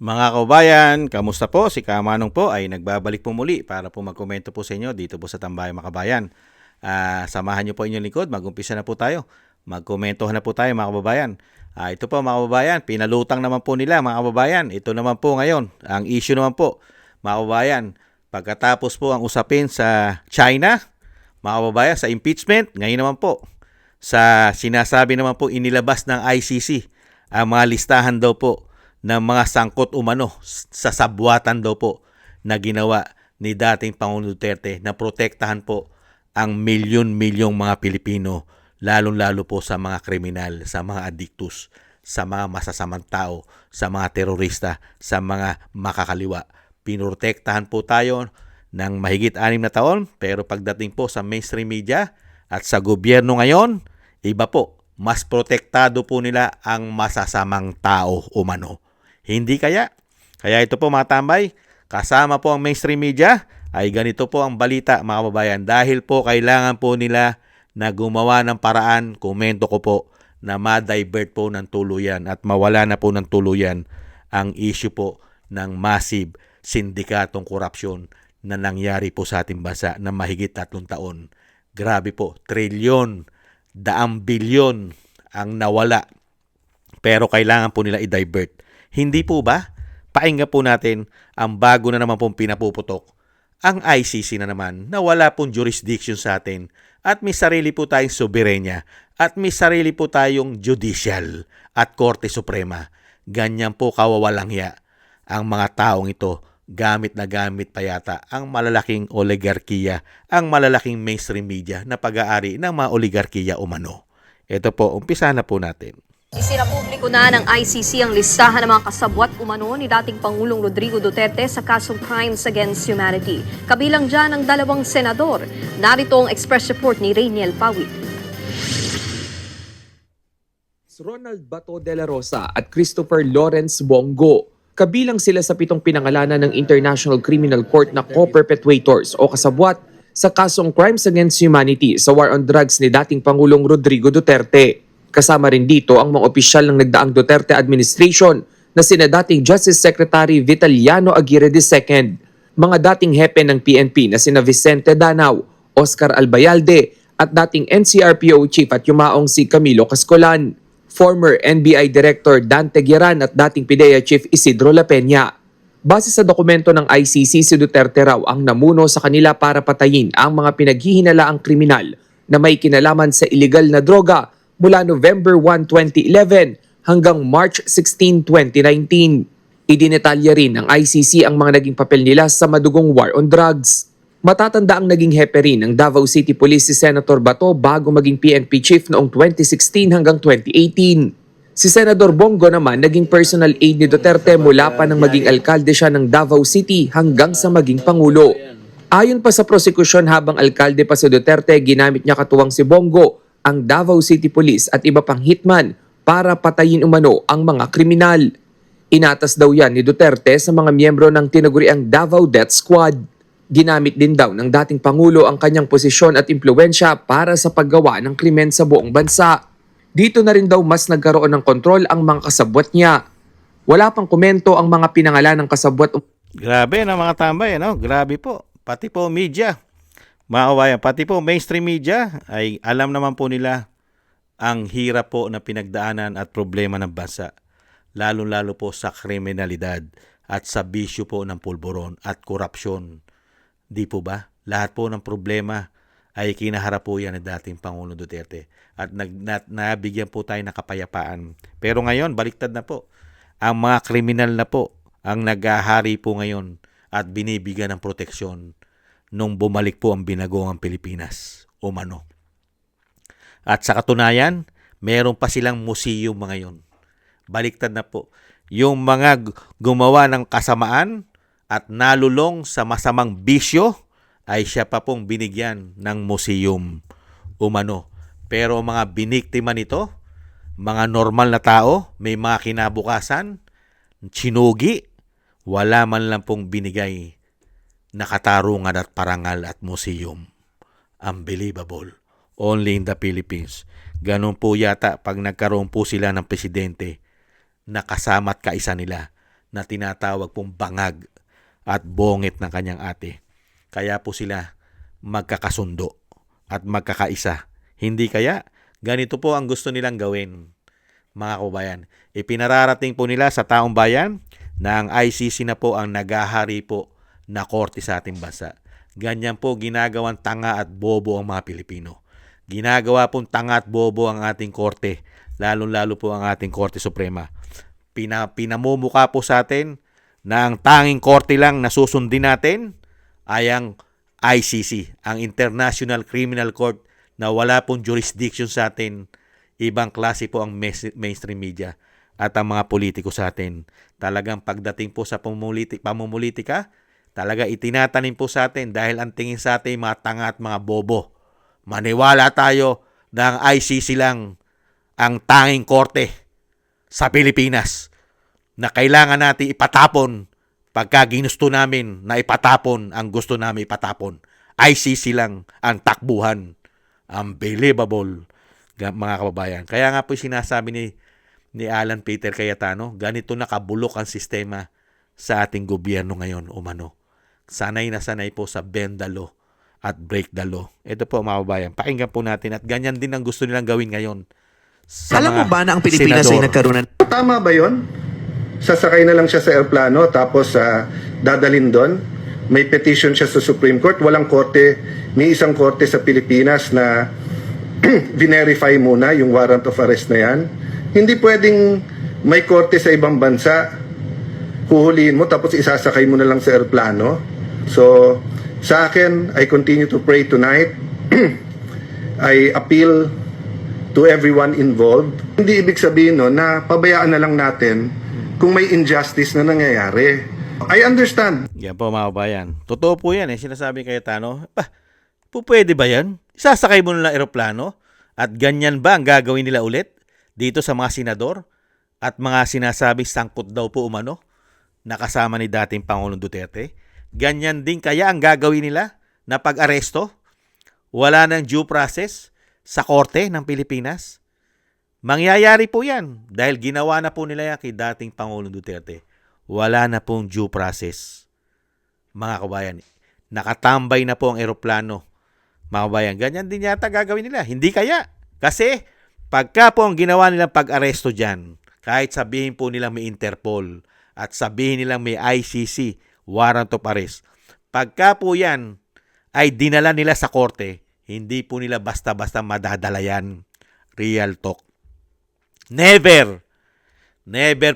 Mga kabayan, kamusta po? Si Kamanong po ay nagbabalik po muli para po magkomento po sa inyo dito po sa Tambayan mga kabayan. Samahan niyo po inyong lingkod, mag-umpisa na po tayo. Magkomentohan na po tayo mga kababayan. Ito po mga kababayan, pinalutang naman po nila mga kababayan. Ito naman po ngayon, ang issue naman po mga kababayan. Pagkatapos po ang usapin sa China, mga kababayan, sa impeachment, ngayon naman po sa sinasabi naman po inilabas ng ICC ang mga listahan daw po ng mga sangkot umano sa sabwatan daw po na ginawa ni dating Pangulong Duterte na protektahan po ang milyon-milyong mga Pilipino, lalong-lalo po sa mga kriminal, sa mga adiktus, sa mga masasamang tao, sa mga terorista, sa mga makakaliwa. Pinoprotektahan po tayo ng mahigit 6 na taon, pero pagdating po sa mainstream media at sa gobyerno ngayon, iba po, mas protektado po nila ang masasamang tao umano. Hindi kaya? Kaya ito po mga tambay, kasama po ang mainstream media, ay ganito po ang balita mga kababayan. Dahil po kailangan po nila na gumawa ng paraan, komento ko po, na ma-divert po ng tuluyan at mawala na po ng tuluyan ang issue po ng massive sindikatong korupsyon na nangyari po sa ating bansa na mahigit 3 taon. Grabe po, trilyon, daang bilyon ang nawala. Pero kailangan po nila i-divert. Hindi po ba? Painggan po natin ang bago na naman pong pinapuputok. Ang ICC na naman na wala pong jurisdiction sa atin at may sarili po tayong soberenya at may sarili po tayong judicial at Korte Suprema. Ganyan po kawawalang hiya ang mga taong ito, gamit na gamit pa yata ang malalaking oligarkiya, ang malalaking mainstream media na pag-aari ng mga oligarkiya umano. Ito po, umpisa na po natin. Isinapubliko na ng ICC ang listahan ng mga kasabwat umano ni dating Pangulong Rodrigo Duterte sa kasong Crimes Against Humanity. Kabilang dyan ang 2 senador. Narito ang express report ni Rainiel Pawit. Ronald Bato de la Rosa at Christopher Lawrence Bongo. Kabilang sila sa 7 pinangalanan ng International Criminal Court na co-perpetrators o kasabwat sa kasong Crimes Against Humanity sa war on drugs ni dating Pangulong Rodrigo Duterte. Kasama rin dito ang mga opisyal ng nagdaang Duterte administration na sina dating Justice Secretary Vitaliano Aguirre II, mga dating hepe ng PNP na sina Vicente Danao, Oscar Albayalde at dating NCRPO Chief at yumaong si Camilo Cascolan, former NBI Director Dante Gueran at dating PIDEA Chief Isidro La Peña. Base sa dokumento ng ICC, si Duterte raw ang namuno sa kanila para patayin ang mga pinaghihinalaang kriminal na may kinalaman sa illegal na droga mula November 1, 2011 hanggang March 16, 2019. Idinetalya rin ng ICC ang mga naging papel nila sa madugong war on drugs. Matatanda ang naging hepe rin ng Davao City Police si Senator Bato bago maging PNP chief noong 2016 hanggang 2018. Si Senador Bongo naman naging personal aide ni Duterte mula pa nang maging alkalde siya ng Davao City hanggang sa maging Pangulo. Ayon pa sa prosekusyon, habang alkalde pa si Duterte, ginamit niya katuwang si Bongo ang Davao City Police at iba pang hitman para patayin umano ang mga kriminal. Inatas daw yan ni Duterte sa mga miyembro ng tinaguriang Davao Death Squad. Ginamit din daw ng dating Pangulo ang kanyang posisyon at impluensya para sa paggawa ng krimen sa buong bansa. Dito na rin daw mas nagkaroon ng kontrol ang mga kasabwat niya. Wala pang komento ang mga pinangalan ng kasabwat. Grabe na mga tambay, no? Grabe po. Pati po media. Mga kabayan, pati po mainstream media ay alam naman po nila ang hirap po na pinagdaanan at problema ng bansa. Lalo-lalo po sa kriminalidad at sa bisyo po ng pulburon at korupsyon. Di po ba? Lahat po ng problema ay kinaharap po yan ng dating Pangulong Duterte. At nabigyan po tayo ng kapayapaan. Pero ngayon, baliktad na po. Ang mga kriminal na po ang naghahari po ngayon at binibigyan ng proteksyon nung bumalik po ang binagoong Pilipinas, umano. At sa katunayan, meron pa silang museum ngayon. Baliktad na po. Yung mga gumawa ng kasamaan at nalulong sa masamang bisyo, ay siya pa pong binigyan ng museum, umano. Pero mga biniktima nito, mga normal na tao, may mga kinabukasan, sinugi, wala man lang pong binigay na katarungan at parangal at museum. Unbelievable. Only in the Philippines. Ganun po yata pag nagkaroon po sila ng presidente na kasama at kaisa nila na tinatawag pong bangag at bongit ng kanyang ate. Kaya po sila magkakasundo at magkakaisa. Hindi kaya ganito po ang gusto nilang gawin, mga kababayan. Ipinararating po nila sa taong bayan na ang ICC na po ang naghahari po na korte sa ating bansa. Ganyan po ginagawang tanga at bobo ang mga Pilipino. Ginagawa pong tanga at bobo ang ating korte, lalo-lalo po ang ating Korte Suprema. Pinamumukha po sa atin na ang tanging korte lang na susundin natin ay ang ICC, ang International Criminal Court, na wala pong jurisdiction sa atin. Ibang klase po ang mainstream media at ang mga politiko sa atin. Talagang pagdating po sa pamumulitika, talaga itinatanim po sa atin dahil ang tingin sa atin mga tanga at mga bobo. Maniwala tayo na ang ICC lang ang tanging korte sa Pilipinas na kailangan natin ipatapon pagka ginusto namin na ipatapon ang gusto namin ipatapon. ICC lang ang takbuhan. Unbelievable, mga kababayan. Kaya nga po sinasabi ni Alan Peter Cayetano, ganito nakabulok ang sistema sa ating gobyerno ngayon, umano. Sanay na sanay po sa bend the law at break the law. Ito po, mga kababayan, pakinggan po natin at ganyan din ang gusto nilang gawin ngayon. Alam mo ba na ang Pilipinas ay nagkaroon ng... Tama ba yon? Sasakay na lang siya sa aeroplano tapos dadalhin doon. May petition siya sa Supreme Court. Walang korte, may isang korte sa Pilipinas na verify muna yung warrant of arrest na yan. Hindi pwedeng may korte sa ibang bansa, huhulihin mo tapos isasakay mo na lang sa aeroplano. So, sa akin, I continue to pray tonight. I appeal to everyone involved. Hindi ibig sabihin no, na pabayaan na lang natin kung may injustice na nangyayari. I understand. Yan po, mga kababayan. Totoo po yan. Sinasabi kay Tano, pwede ba yan? Sasakay mo na lang aeroplano? At ganyan ba ang gagawin nila ulit dito sa mga senador at mga sinasabing sangkot daw po umano na kasama ni dating Pangulong Duterte? Ganyan din kaya ang gagawin nila na pag-aresto? Wala nang due process sa korte ng Pilipinas? Mangyayari po yan dahil ginawa na po nila yan kay dating Pangulong Duterte. Wala na pong due process. Mga kabayan, nakatambay na po ang eroplano. Mga kabayan, ganyan din yata gagawin nila. Hindi kaya. Kasi pagka po ang ginawa nilang pag-aresto dyan, kahit sabihin po nilang may Interpol at sabihin nilang may ICC, warrant of arrest, pagka po yan ay dinala nila sa korte, hindi po nila basta-basta madadala yan. Real talk. Never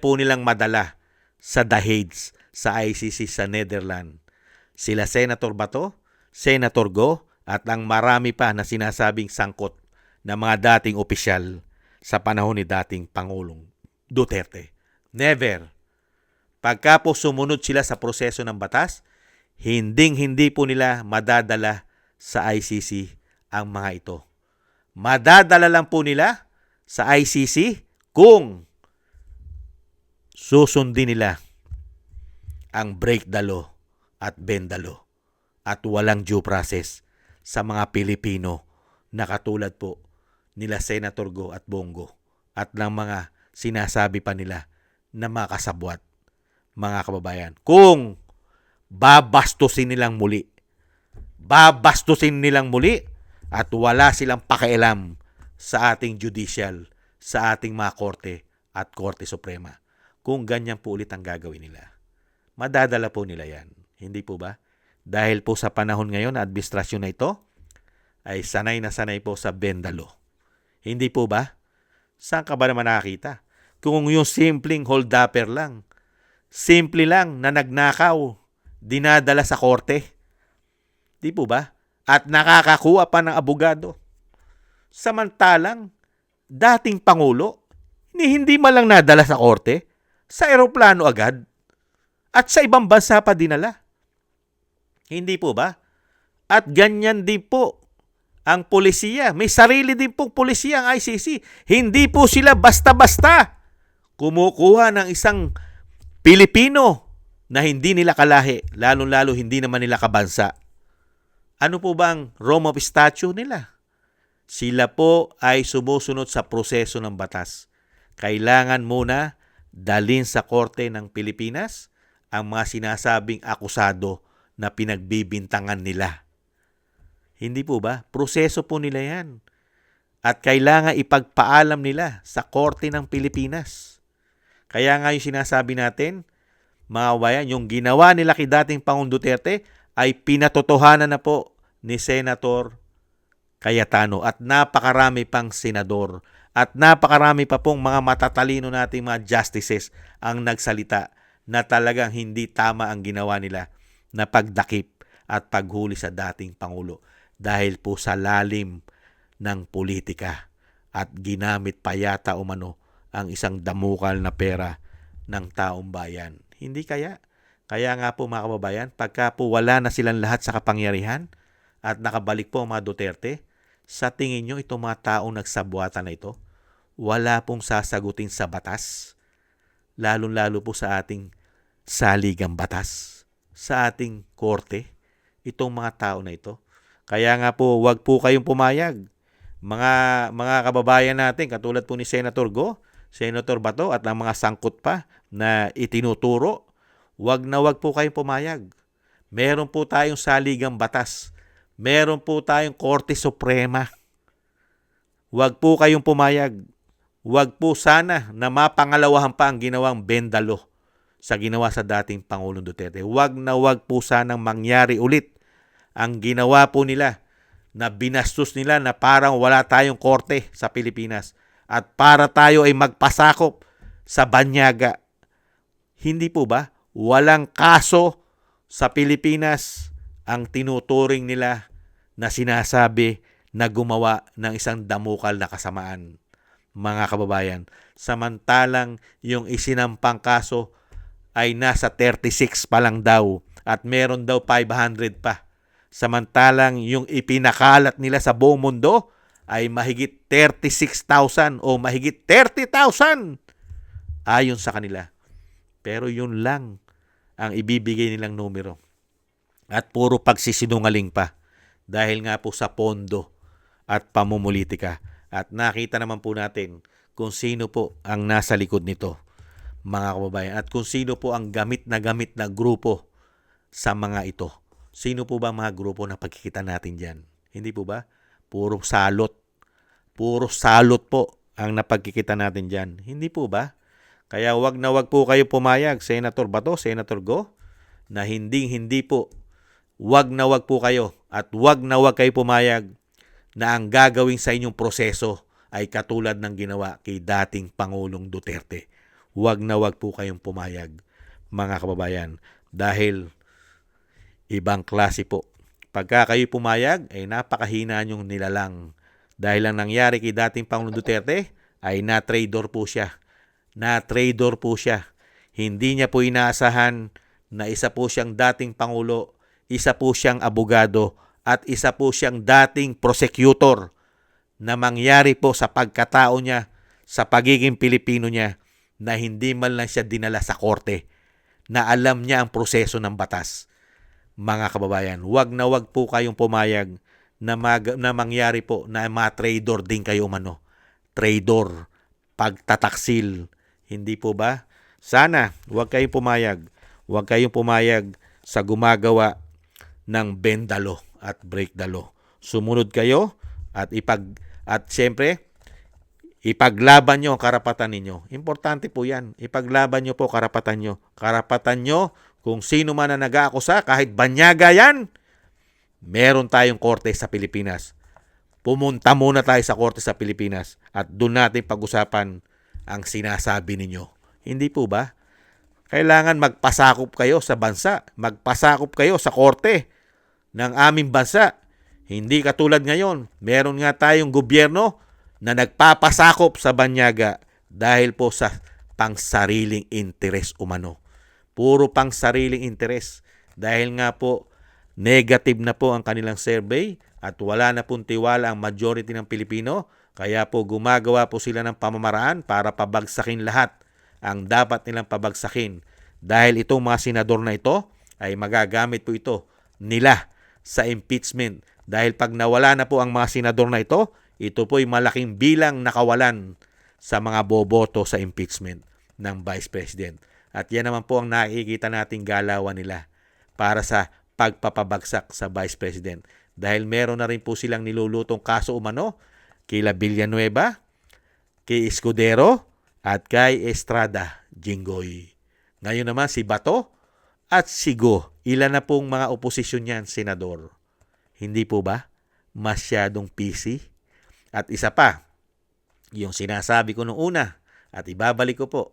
po nilang madala sa The Hague, sa ICC sa Netherlands. Sila Senator Bato, Senator Go, at ang marami pa na sinasabing sangkot na mga dating opisyal sa panahon ni dating Pangulong Duterte. Never. Pagka po sumunod sila sa proseso ng batas, hindi po nila madadala sa ICC ang mga ito. Madadala lang po nila sa ICC kung susundin nila ang break the law at bend the law at walang due process sa mga Pilipino na katulad po nila Senator Go at Bongo at ng mga sinasabi pa nila na mga kasabwat, mga kababayan. Kung babastusin nilang muli at wala silang pakialam sa ating judicial, sa ating mga korte at Korte Suprema. Kung ganyan po ulit ang gagawin nila, madadala po nila yan. Hindi po ba? Dahil po sa panahon ngayon na administrasyon na ito ay sanay na sanay po sa bendalo. Hindi po ba? Saan ka ba naman nakakita? Kung yung simpleng hold-upper lang, simple lang na nagnakaw, dinadala sa korte. Di po ba? At nakakakuha pa ng abogado. Samantalang, dating Pangulo, hindi man lang nadala sa korte, sa eroplano agad, at sa ibang bansa pa dinala. Hindi po ba? At ganyan din po ang polisiya. May sarili din pong polisiya ang ICC. Hindi po sila basta-basta kumukuha ng isang Pilipino na hindi nila kalahi, lalo-lalo hindi naman nila kabansa. Ano po bang Rome of Statute nila? Sila po ay sumusunod sa proseso ng batas. Kailangan muna dalhin sa korte ng Pilipinas ang mga sinasabing akusado na pinagbibintangan nila. Hindi po ba? Proseso po nila yan. At kailangan ipagpaalam nila sa korte ng Pilipinas. Kaya nga yung sinasabi natin, mga kabayan, yung ginawa nila kay dating Pangulong Duterte ay pinatotohanan na po ni Senator Cayetano at napakarami pang senador at napakarami pa pong mga matatalino nating mga justices ang nagsalita na talagang hindi tama ang ginawa nila na pagdakip at paghuli sa dating Pangulo dahil po sa lalim ng politika at ginamit pa yata umano ang isang damukal na pera ng taong bayan. Hindi kaya? Kaya nga po mga kababayan, pagka po wala na silang lahat sa kapangyarihan at nakabalik po ang mga Duterte, sa tingin nyo itong mga taong nagsabuatan na ito, wala pong sasagutin sa batas, lalong-lalo po sa ating saligang batas, sa ating korte, itong mga tao na ito. Kaya nga po, wag po kayong pumayag. Mga kababayan natin, katulad po ni Senator Go, Senator Bato at ang mga sangkot pa na itinuturo, wag na wag po kayong pumayag. Meron po tayong saligang batas. Meron po tayong Korte Suprema. Wag po kayong pumayag. Wag po sana na mapangalawahan pa ang ginawang bendalo sa ginawa sa dating Pangulong Duterte. Wag na wag po sanang mangyari ulit ang ginawa po nila na binastos nila na parang wala tayong korte sa Pilipinas at para tayo ay magpasakop sa banyaga. Hindi po ba? Walang kaso sa Pilipinas ang tinuturing nila na sinasabi na gumawa ng isang damukal na kasamaan, mga kababayan. Samantalang yung isinampang kaso ay nasa 36 pa lang daw at meron daw 500 pa. Samantalang yung ipinakalat nila sa buong mundo ay mahigit 36,000 o mahigit 30,000 ayon sa kanila. Pero yun lang ang ibibigay nilang numero. At puro pagsisinungaling pa dahil nga po sa pondo at pamumulitika. At nakita naman po natin kung sino po ang nasa likod nito, mga kababayan. At kung sino po ang gamit na grupo sa mga ito. Sino po ba mga grupo na pagkikita natin dyan? Hindi po ba? Puro salot. Puro salot po ang napagkikita natin dyan. Hindi po ba? Kaya wag na wag po kayo pumayag, Senator Bato, Senator Go, na hindi po. Wag na wag po kayo at wag na wag kayo pumayag na ang gagawin sa inyong proseso ay katulad ng ginawa kay dating Pangulong Duterte. Wag na wag po kayong pumayag, mga kababayan, dahil ibang klase po. Pagka kayo pumayag, ay napakahina niyong nilalang. Dahil ang nangyari kay dating Pangulong Duterte, ay na-traidor po siya. Na-traidor po siya. Hindi niya po inaasahan na isa po siyang dating Pangulo, isa po siyang abogado, at isa po siyang dating prosecutor na mangyari po sa pagkatao niya, sa pagiging Pilipino niya, na hindi man lang siya dinala sa korte, na alam niya ang proseso ng batas. Mga kababayan, wag na wag po kayong pumayag na mangyari po na ma-traidor din kayo umano. Traidor, pagtataksil, hindi po ba? Sana wag kayong pumayag. Wag kayong pumayag sa gumagawa ng bend the law at break the law. Sumunod kayo at siyempre ipaglaban nyo ang karapatan ninyo. Importante po yan. Ipaglaban nyo po karapatan nyo. Karapatan nyo kung sino man na nag-aakusa, kahit banyaga yan, meron tayong korte sa Pilipinas. Pumunta muna tayo sa korte sa Pilipinas at doon natin pag-usapan ang sinasabi ninyo. Hindi po ba? Kailangan magpasakop kayo sa bansa. Magpasakop kayo sa korte ng aming bansa. Hindi katulad ngayon. Meron nga tayong gobyerno na nagpapasakop sa banyaga dahil po sa pangsariling interes umano. Puro pang sariling interes. Dahil nga po, negative na po ang kanilang survey at wala na pong tiwala ang majority ng Pilipino. Kaya po gumagawa po sila ng pamamaraan para pabagsakin lahat ang dapat nilang pabagsakin. Dahil itong mga senador na ito ay magagamit po ito nila sa impeachment. Dahil pag nawala na po ang mga senador na ito po ay malaking bilang nakawalan sa mga boboto sa impeachment. ng Vice President. At yan naman po ang nakikita nating galawan nila para sa pagpapabagsak sa Vice President. Dahil meron na rin po silang nilulutong kaso umano kila Villanueva, kay Escudero, at kay Estrada Jinggoy. Ngayon naman si Bato at si Go. Ilan na pong mga oposisyon yan, Senador? Hindi po ba? Masyadong PC. At isa pa, yung sinasabi ko nung una, at ibabalik ko po,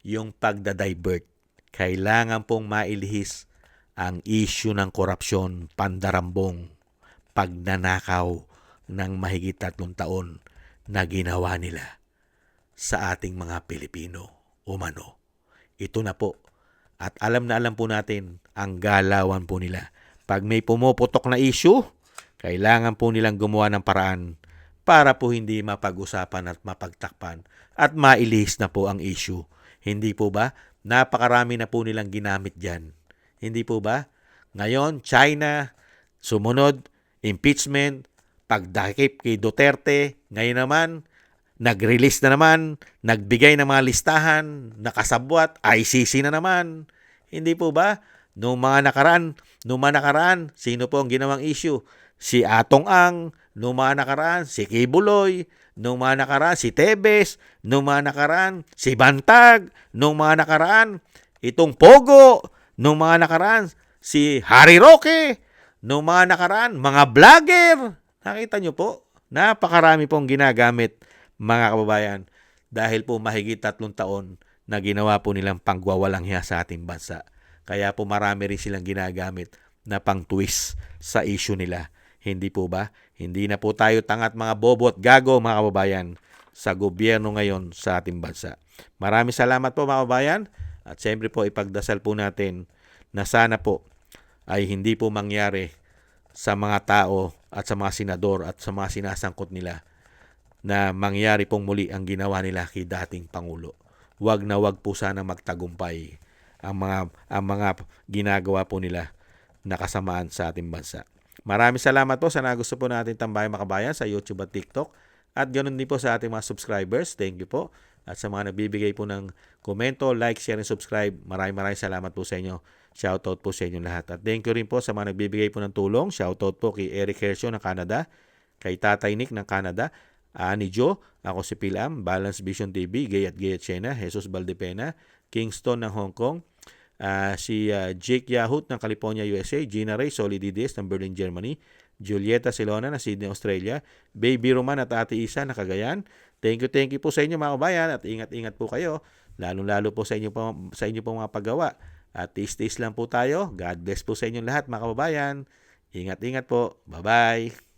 yung pagdadivert. Kailangan pong mailihis ang issue ng korupsyon, pandarambong, pagnanakaw ng mahigit 3 taon na ginawa nila sa ating mga Pilipino umano. Ito na po. At alam na alam po natin ang galawan po nila. Pag may pumuputok na issue, kailangan po nilang gumawa ng paraan para po hindi mapag-usapan at mapagtakpan at mailihis na po ang issue. Hindi po ba? Napakarami na po nilang ginamit dyan. Hindi po ba? Ngayon, China, sumunod, impeachment, pagdakip kay Duterte, ngayon naman, nag-release na naman, nagbigay ng mga listahan, nakasabwat, ICC na naman. Hindi po ba? Noong mga nakaraan, sino po ang ginawang issue? Si Atong Ang, noong mga nakaraan, si Kibuloy, noong mga nakaraan, si Tebes, noong mga nakaraan, si Bantag, noong mga nakaraan, itong Pogo, noong mga nakaraan, si Harry Roque, noong mga nakaraan, mga vlogger. Nakita nyo po, napakarami pong ginagamit, mga kababayan, dahil po mahigit 3 taon na ginawa po nilang pangwawalang hiya sa ating bansa. Kaya po marami rin silang ginagamit na pang-twist sa issue nila. Hindi po ba? Hindi na po tayo tangat mga bobo at gago, mga kababayan, sa gobyerno ngayon sa ating bansa. Maraming salamat po, mga kababayan. At siyempre po, ipagdasal po natin na sana po ay hindi po mangyari sa mga tao at sa mga senador at sa mga sinasangkot nila na mangyari pong muli ang ginawa nila kay dating Pangulo. Wag na wag po sana magtagumpay ang mga ginagawa po nila na kasamaan sa ating bansa. Maraming salamat po sa nagusto po natin tambayan, mga kabayan, sa YouTube at TikTok. At ganoon din po sa ating mga subscribers. Thank you po. At sa mga nagbibigay po ng komento, like, share, and subscribe, maraming salamat po sa inyo. Shoutout po sa inyo lahat. At thank you rin po sa mga nagbibigay po ng tulong. Shoutout po kay Eric Hercio ng Canada, kay Tatay Nick ng Canada, Ani Joe, ako si Pilam, Balance Vision TV, Gayat Chena, Jesus Valdepena, Kingston ng Hong Kong, si Jake Yahut ng California, USA, Gina Ray Solidides ng Berlin, Germany, Julieta Silona ng Sydney, Australia, Baby Roman at Ate Isa ng Cagayan. Thank you po sa inyo, mga kabayan, at ingat-ingat po kayo, lalo po sa inyo po mga paggawa. At tiis-tiis lang po tayo. God bless po sa inyong lahat, mga kababayan. Ingat-ingat po. Bye-bye.